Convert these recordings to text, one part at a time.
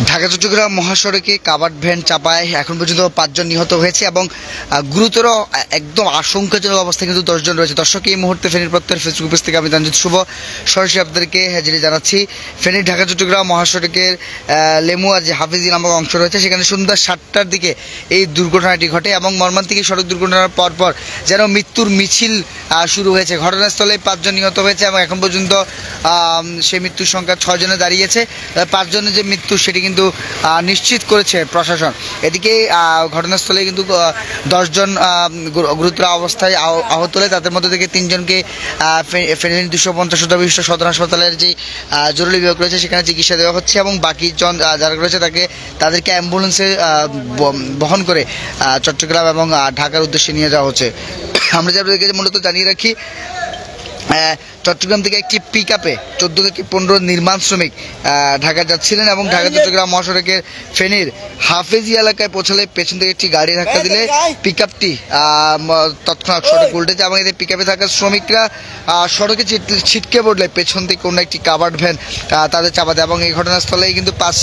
ঢাকা চট্টগ্রাম মহাসড়কে covered van চাপায় এখন পর্যন্ত 5 জন নিহত হয়েছে এবং গুরুতর একদম আশঙ্কাজনক অবস্থায় কিন্তু 10 জন রয়েছে। দর্শক, এই মুহূর্তে ফেনীর প্রত্যেক ফেসবুক পেজ থেকে আমি তানজিদ শুভ সরাসরি আপনাদেরকে জানাচ্ছি। ফেনীর ঢাকা চট্টগ্রাম মহাসড়কের লেমুয়ার যে হাফিজি নামক অংশ রয়েছে সেখানে সন্ধ্যা 7টার দিকে এই দুর্ঘটনাটি ঘটে এবং মর্মান্তিক সড়ক দুর্ঘটনার পরপর যেন মৃত্যুর মিছিল শুরু হয়েছে। ঘটনাস্থলে 5 জন নিহত হয়েছে এবং এখন পর্যন্ত সেই মৃত্যুর সংখ্যা 6 জনে দাঁড়িয়েছে। 5 জনের যে মৃত্যু সেটি কিন্তু নিশ্চিত করেছে প্রশাসন। এদিকে ঘটনাস্থলে কিন্তু 10 জন গুরুতর অবস্থায় আহত হলে তাদের মধ্যে থেকে 3 জনকে ফেনী 250 বিশিষ্ট সদর হাসপাতালের যে জরুরি বিভাগ রয়েছে সেখানে চিকিৎসা দেওয়া হচ্ছে এবং বাকি জন যারা রয়েছে তাদেরকে অ্যাম্বুলেন্সে বহন করে চট্টগ্রাম এবং ঢাকার উদ্দেশ্যে নিয়ে যাওয়া হচ্ছে। আমরা যাদেরকে মূলত জানিয়ে রাখি, চট্টগ্রাম থেকে একটি পিকআপে 14 থেকে 15 নির্মাণ শ্রমিক ঢাকা যাচ্ছিলেন এবং ঢাকা চট্টগ্রাম মহাসড়কের ফেনীর হাফেজি এলাকায় পৌঁছালে পেছন থেকে একটি গাড়ি ধাক্কা দিলে পিকআপটি তৎক্ষণাৎ সড়কে উল্টেছে এবং এতে পিকআপে থাকা শ্রমিকরা সড়কে ছিটকে পড়লে পেছন থেকে কোনো একটি কাভার্ড ভ্যান তাদের চাপা দেয় এবং এই ঘটনাস্থলেই কিন্তু 5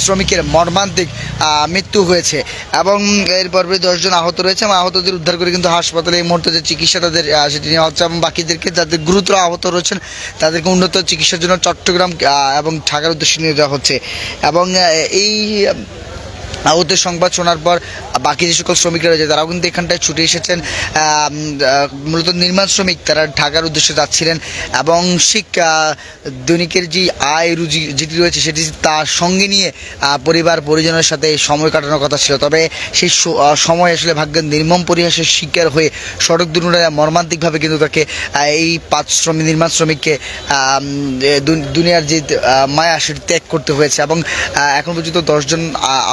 শ্রমিকের মর্মান্তিক মৃত্যু হয়েছে এবং এর পর্বে 10 জন আহত রয়েছে এবং আহতদের উদ্ধার করে কিন্তু হাসপাতালে এই মুহূর্তে যে চিকিৎসা তাদের সেটি নেওয়া হচ্ছে এবং বাকিদেরকে যাদের গুরুতর আহত রয়েছেন তাদেরকে উন্নত চিকিৎসার জন্য চট্টগ্রাম এবং ঢাকার উদ্দেশ্যে নিয়ে যাওয়া হচ্ছে এবং এই আহতের সংবাদ শোনার পর বাকি যে সকল শ্রমিকরা রয়েছে তারাও কিন্তু এখানটায় ছুটে এসেছেন। মূলত নির্মাণ শ্রমিক তারা ঢাকার উদ্দেশ্যে যাচ্ছিলেন এবং দৈনিকের যে আয় রুজি যেটি রয়েছে সেটি তার সঙ্গে নিয়ে পরিবার পরিজনের সাথে সময় কাটানোর কথা ছিল। তবে সেই সময় আসলে ভাগ্যের নির্মম পরিহাসের শিকার হয়ে সড়ক দুর্ঘটনায় মর্মান্তিকভাবে কিন্তু তাকে এই 5 নির্মাণ শ্রমিককে দুনিয়ার যে মায়া সেটি ত্যাগ করতে হয়েছে এবং এখন পর্যন্ত 10 জন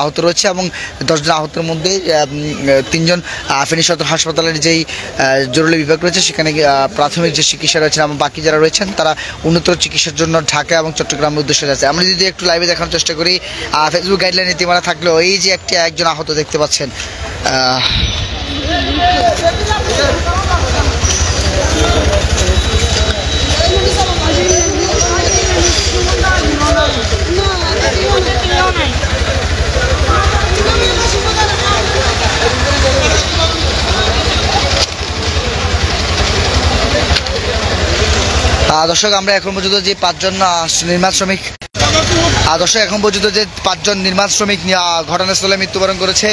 আহত রয়েছে এবং 10 জন আহতের মধ্যে 3 জন ফেনী সদর হাসপাতালের যেই জরুরি বিভাগ রয়েছে সেখানে প্রাথমিক যে চিকিৎসা রয়েছে এবং বাকি যারা রয়েছেন তারা উন্নত চিকিৎসার জন্য ঢাকা এবং চট্টগ্রামের উদ্দেশ্যে যাচ্ছে। আমরা যদি একটু লাইভে দেখানোর চেষ্টা করি, ফেসবুক গাইডলাইন নীতিমালা থাকলেও এই যে একজন আহত দেখতে পাচ্ছেন। দর্শক, আমরা এখন পর্যন্ত যে 5 জন নির্মাণ শ্রমিক ঘটনাস্থলে মৃত্যুবরণ করেছে।